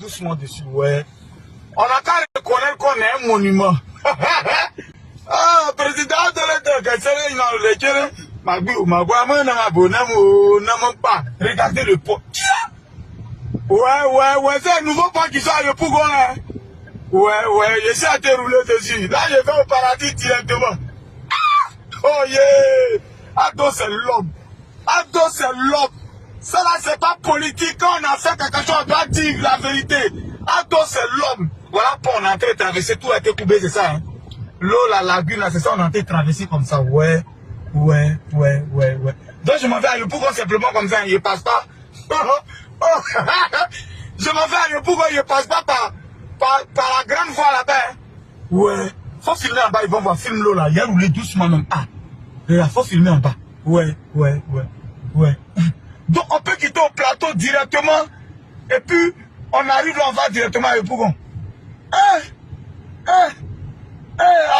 doucement dessus, ouais. On a qu'à reconnaître qu'on est un monument. Ah, président de regardez le pot. Ouais, c'est un nouveau pot qui sort le Pougon. Hein. Ouais, je suis à te rouler dessus. Là, je vais au paradis directement. Oh yeah! Ado, c'est l'homme. Ado, c'est l'homme. Ça là, c'est pas politique. Quand on a fait quelque chose, on doit dire la vérité. Ado, c'est l'homme. Voilà, pour on est en train de traverser, tout a été coupé, c'est ça. Hein? L'eau, la lagune, là, c'est ça, on est en train de traverser comme ça. Ouais. Donc, je m'en vais à Yopougon simplement comme ça, il passe pas. Je m'en vais à Yopougon, il passe pas par la grande voie là-bas. Hein? Ouais. Faut filmer en bas, ils vont voir, filme l'eau là, il y a roulé doucement même. Ah, là, faut filmer en bas. Ouais. Donc, on peut quitter au plateau directement, et puis, on arrive là, on va directement à Yopougon.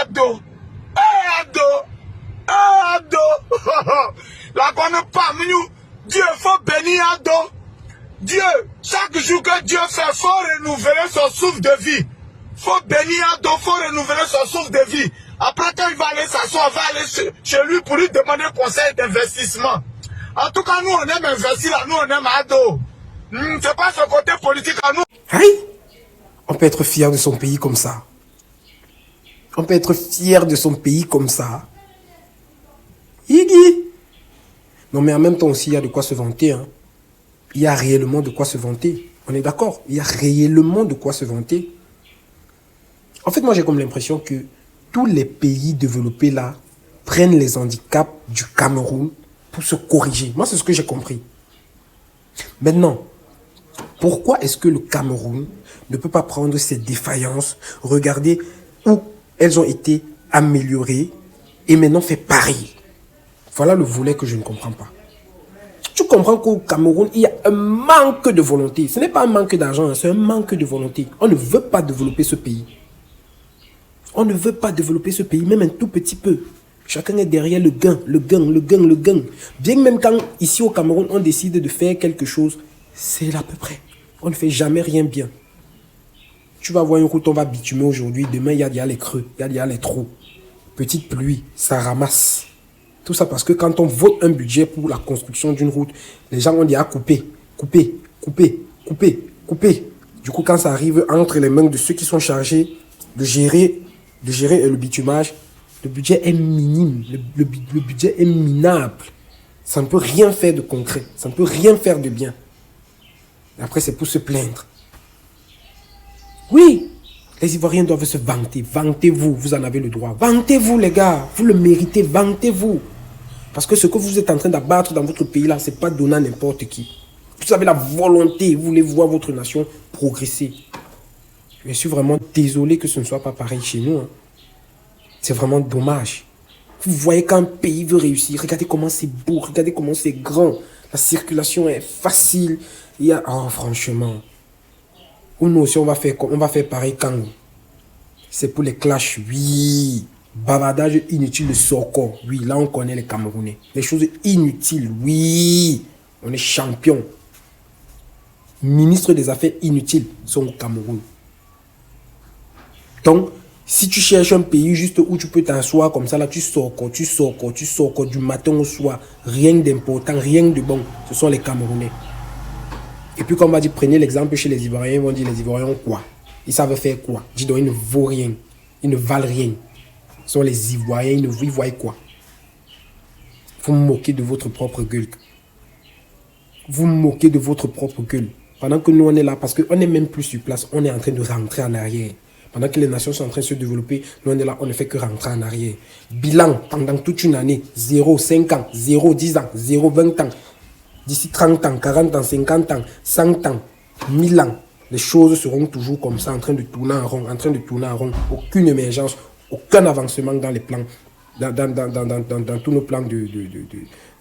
Ado. La bonne pas, Dieu, faut bénir Ado. Dieu, chaque jour que Dieu fait, faut renouveler son souffle de vie. Faut bénir Ado, faut renouveler son souffle de vie. Après, quand il va aller s'asseoir, on va aller chez lui pour lui demander conseil d'investissement. En tout cas, nous, on aime investir là, nous, on aime Ado. C'est pas ce côté politique à nous. Aïe! On peut être fier de son pays comme ça. On peut être fier de son pays comme ça. Iggy! Non, mais en même temps aussi, il y a de quoi se vanter. Hein. Il y a réellement de quoi se vanter. On est d'accord? Il y a réellement de quoi se vanter. En fait, moi, j'ai comme l'impression que tous les pays développés là prennent les handicaps du Cameroun pour se corriger. Moi, c'est ce que j'ai compris. Maintenant, pourquoi est-ce que le Cameroun ne peut pas prendre ses défaillances, regarder où elles ont été améliorées et maintenant fait pareil? Voilà le volet que je ne comprends pas. Tu comprends qu'au Cameroun, il y a un manque de volonté. Ce n'est pas un manque d'argent, c'est un manque de volonté. On ne veut pas développer ce pays. On ne veut pas développer ce pays, même un tout petit peu. Chacun est derrière le gain. Bien même quand, ici au Cameroun, on décide de faire quelque chose, c'est à peu près. On ne fait jamais rien bien. Tu vas voir une route, on va bitumer aujourd'hui. Demain, il y a les creux, il y a les trous. Petite pluie, ça ramasse. Tout ça parce que quand on vote un budget pour la construction d'une route, les gens ont dit à couper. Du coup, quand ça arrive entre les mains de ceux qui sont chargés de gérer le bitumage, le budget est minime, le budget est minable. Ça ne peut rien faire de concret, ça ne peut rien faire de bien. Et après, c'est pour se plaindre. Oui, les Ivoiriens doivent se vanter. Vantez-vous, vous en avez le droit. Vantez-vous, les gars, vous le méritez, vantez-vous. Parce que ce que vous êtes en train d'abattre dans votre pays là, c'est pas donné à n'importe qui. Vous avez la volonté, vous voulez voir votre nation progresser. Je suis vraiment désolé que ce ne soit pas pareil chez nous. Hein. C'est vraiment dommage. Vous voyez qu'un pays veut réussir, regardez comment c'est beau, regardez comment c'est grand. La circulation est facile. Il y a... Oh, franchement. Ou nous aussi, on va faire pareil quand c'est pour les clashs, oui. Bavardage inutile de Soko, oui. Là, on connaît les Camerounais. Les choses inutiles, oui. On est champion. Ministre des Affaires inutiles sont au Cameroun. Donc, si tu cherches un pays juste où tu peux t'asseoir comme ça, là, tu sors du matin au soir. Rien d'important, rien de bon. Ce sont les Camerounais. Et puis, comme on va dire, prenez l'exemple chez les Ivoiriens, ils vont dire les Ivoiriens ont quoi? Ils savent faire quoi? Dis donc, ils ne vaut rien. Ils ne valent rien. Ce sont les Ivoiriens, ils voient quoi? Vous vous moquez de votre propre gueule. Vous moquez de votre propre gueule. Pendant que nous, on est là, parce qu'on n'est même plus sur place, on est en train de rentrer en arrière. Pendant que les nations sont en train de se développer, nous, on est là, on ne fait que rentrer en arrière. Bilan, pendant toute une année, 0, 5 ans, 0, 10 ans, 0, 20 ans. D'ici 30 ans, 40 ans, 50 ans, 100 ans, 1000 ans, les choses seront toujours comme ça, en train de tourner en rond, Aucune émergence, aucun avancement dans les plans, dans tous nos plans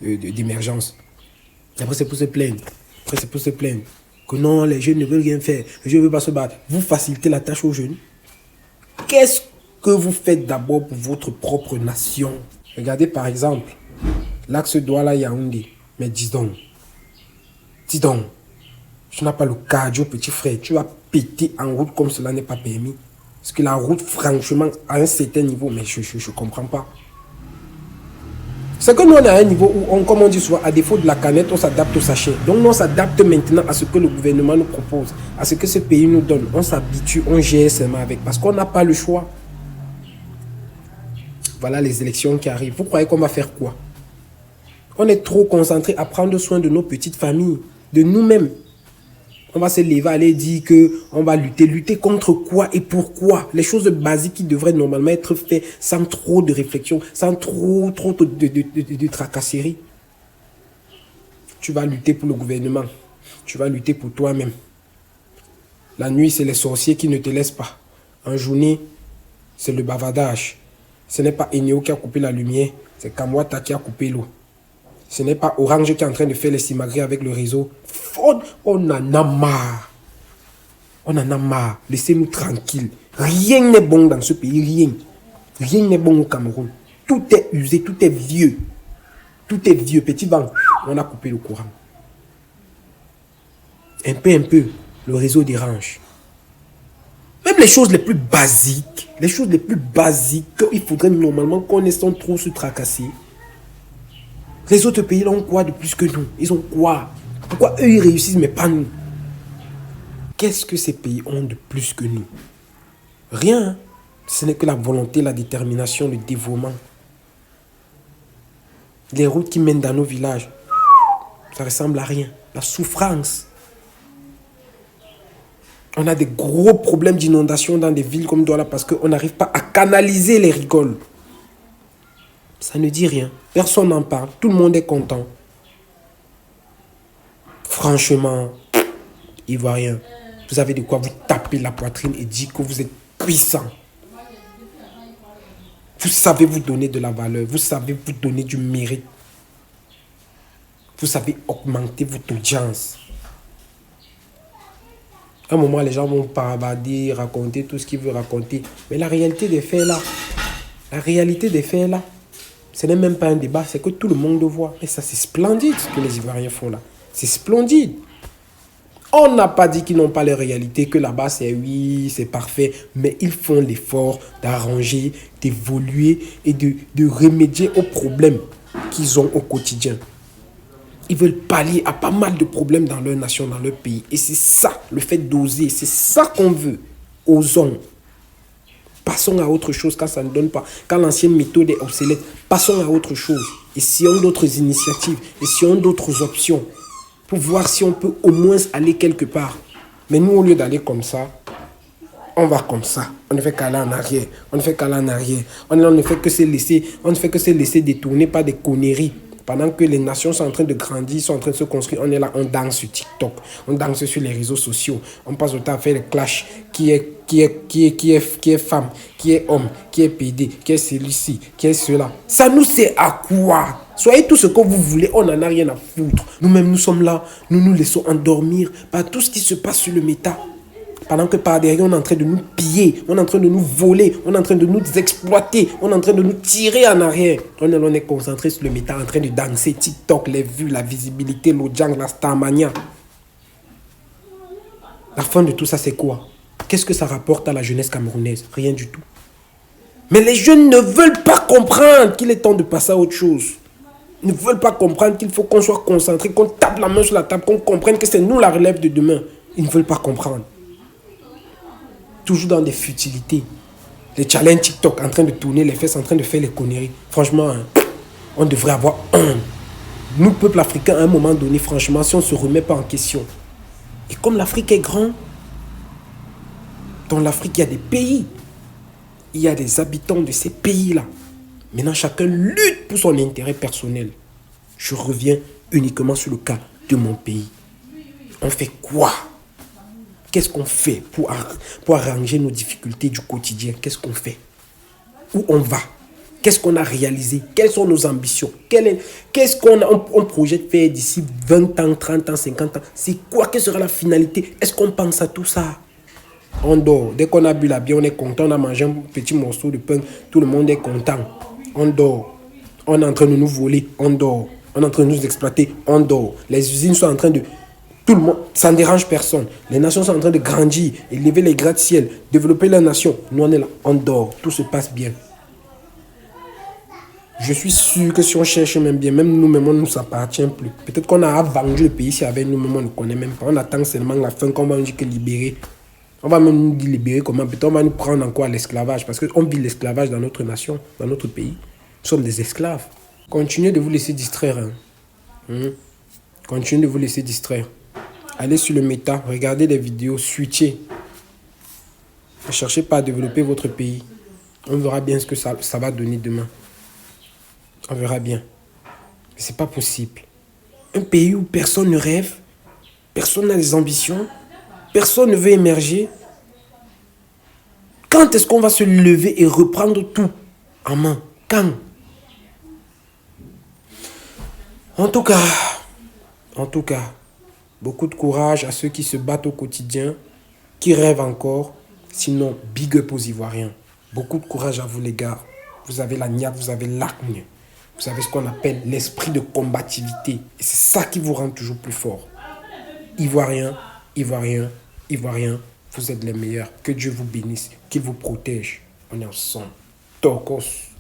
d'émergence. Après, c'est pour se plaindre. Que non, les jeunes ne veulent rien faire. Les jeunes ne veulent pas se battre. Vous facilitez la tâche aux jeunes. Qu'est-ce que vous faites d'abord pour votre propre nation? Regardez par exemple, l'axe Douala-Yaoundé. Mais dis donc, Tu n'as pas le cardio, petit frère. Tu vas péter en route comme cela n'est pas permis. Parce que la route, franchement, à un certain niveau, mais je ne comprends pas. C'est que nous, on est à un niveau où, comme on dit souvent, à défaut de la canette, on s'adapte au sachet. Donc, nous, on s'adapte maintenant à ce que le gouvernement nous propose, à ce que ce pays nous donne. On s'habitue, on gère seulement avec, parce qu'on n'a pas le choix. Voilà les élections qui arrivent. Vous croyez qu'on va faire quoi? On est trop concentré à prendre soin de nos petites familles, de nous-mêmes. On va se lever, aller dire qu'on va lutter. Lutter contre quoi et pourquoi? Les choses basiques qui devraient normalement être faites sans trop de réflexion, sans trop de tracasserie. Tu vas lutter pour le gouvernement. Tu vas lutter pour toi-même. La nuit, c'est les sorciers qui ne te laissent pas. En journée, c'est le bavardage. Ce n'est pas Eneo qui a coupé la lumière, c'est Kamwata qui a coupé l'eau. Ce n'est pas Orange qui est en train de faire les simagrées avec le réseau. On en a marre. On en a marre. Laissez-nous tranquilles. Rien n'est bon dans ce pays. Rien. Rien n'est bon au Cameroun. Tout est usé, tout est vieux. Tout est vieux. Petit vent, on a coupé le courant. Un peu, le réseau dérange. Même les choses les plus basiques, il faudrait normalement qu'on ait sans trop se tracasser. Les autres pays là ont quoi de plus que nous? Ils ont quoi? Pourquoi eux ils réussissent mais pas nous? Qu'est-ce que ces pays ont de plus que nous? Rien. Ce n'est que la volonté, la détermination, le dévouement. Les routes qui mènent dans nos villages, ça ressemble à rien. La souffrance. On a des gros problèmes d'inondation dans des villes comme Douala parce qu'on n'arrive pas à canaliser les rigoles. Ça ne dit rien. Personne n'en parle. Tout le monde est content. Franchement, Ivoirien, vous avez de quoi vous taper la poitrine et dire que vous êtes puissant. Vous savez vous donner de la valeur. Vous savez vous donner du mérite. Vous savez augmenter votre audience. À un moment, les gens vont parabader, raconter tout ce qu'ils veulent raconter. Mais la réalité des faits là, ce n'est même pas un débat, c'est que tout le monde le voit. Et ça, c'est splendide ce que les Ivoiriens font là. C'est splendide. On n'a pas dit qu'ils n'ont pas les réalités, que là-bas, c'est oui, c'est parfait. Mais ils font l'effort d'arranger, d'évoluer et de remédier aux problèmes qu'ils ont au quotidien. Ils veulent pallier à pas mal de problèmes dans leur nation, dans leur pays. Et c'est ça, le fait d'oser, c'est ça qu'on veut. Osons. Passons à autre chose quand ça ne donne pas. Quand l'ancienne méthode est obsolète, passons à autre chose. Essayons d'autres initiatives, essayons d'autres options pour voir si on peut au moins aller quelque part. Mais nous, au lieu d'aller comme ça, on va comme ça. On ne fait qu'aller en arrière. On ne fait que se laisser détourner par des conneries. Pendant que les nations sont en train de grandir, sont en train de se construire, on est là, on danse sur TikTok, on danse sur les réseaux sociaux, on passe le temps à faire les clashs, qui est femme, qui est homme, qui est PD, qui est celui-ci, qui est cela. Ça nous sert à quoi? Soyez tout ce que vous voulez, on n'en a rien à foutre. Nous-mêmes, nous sommes là, nous nous laissons endormir par tout ce qui se passe sur le méta. Pendant que par derrière, on est en train de nous piller, on est en train de nous voler, on est en train de nous exploiter, on est en train de nous tirer en arrière. On est concentré sur le méta, en train de danser, TikTok, les vues, la visibilité, l'audience, la starmania. La fin de tout ça, c'est quoi? Qu'est-ce que ça rapporte à la jeunesse camerounaise? Rien du tout. Mais les jeunes ne veulent pas comprendre qu'il est temps de passer à autre chose. Ils ne veulent pas comprendre qu'il faut qu'on soit concentré, qu'on tape la main sur la table, qu'on comprenne que c'est nous la relève de demain. Ils ne veulent pas comprendre. Toujours dans des futilités. Les challenges TikTok en train de tourner, les fesses en train de faire les conneries. Franchement, on devrait avoir un. Nous, peuple africain, à un moment donné, franchement, si on ne se remet pas en question. Et comme l'Afrique est grande, dans l'Afrique, il y a des pays. Il y a des habitants de ces pays-là. Maintenant, chacun lutte pour son intérêt personnel. Je reviens uniquement sur le cas de mon pays. On fait quoi? Qu'est-ce qu'on fait pour arranger nos difficultés du quotidien? Qu'est-ce qu'on fait? Où on va? Qu'est-ce qu'on a réalisé? Quelles sont nos ambitions? Qu'est-ce qu'on projette faire d'ici 20 ans, 30 ans, 50 ans? C'est quoi? Quelle sera la finalité? Est-ce qu'on pense à tout ça? On dort. Dès qu'on a bu la bière, on est content. On a mangé un petit morceau de pain. Tout le monde est content. On dort. On est en train de nous voler. On dort. On est en train de nous exploiter. On dort. Les usines sont en train de Tout le monde, ça ne dérange personne. Les nations sont en train de grandir, élever les gratte-ciel, développer leur nation. Nous, on est là, on dort, tout se passe bien. Je suis sûr que si on cherche même bien, même nous-mêmes, on ne nous appartient plus. Peut-être qu'on a vendu le pays ici avec nous-mêmes, on ne connaît même pas. On attend seulement la fin qu'on va nous dire que libérer. On va même nous dire libérer comment. Peut-être on va nous prendre encore à l'esclavage. Parce qu'on vit l'esclavage dans notre nation, dans notre pays. Nous sommes des esclaves. Continuez de vous laisser distraire. Continuez de vous laisser distraire. Allez sur le méta, regardez les vidéos, switchez. Ne cherchez pas à développer votre pays. On verra bien ce que ça va donner demain. On verra bien. Mais c'est pas possible. Un pays où personne ne rêve, personne n'a des ambitions, personne ne veut émerger. Quand est-ce qu'on va se lever et reprendre tout en main? Quand? En tout cas, beaucoup de courage à ceux qui se battent au quotidien, qui rêvent encore. Sinon, big up aux Ivoiriens. Beaucoup de courage à vous les gars. Vous avez la niaque, vous avez l'acne. Vous avez ce qu'on appelle l'esprit de combativité. Et c'est ça qui vous rend toujours plus fort. Ivoiriens, Ivoiriens, Ivoiriens, vous êtes les meilleurs. Que Dieu vous bénisse, qu'il vous protège. On est ensemble. Tokos.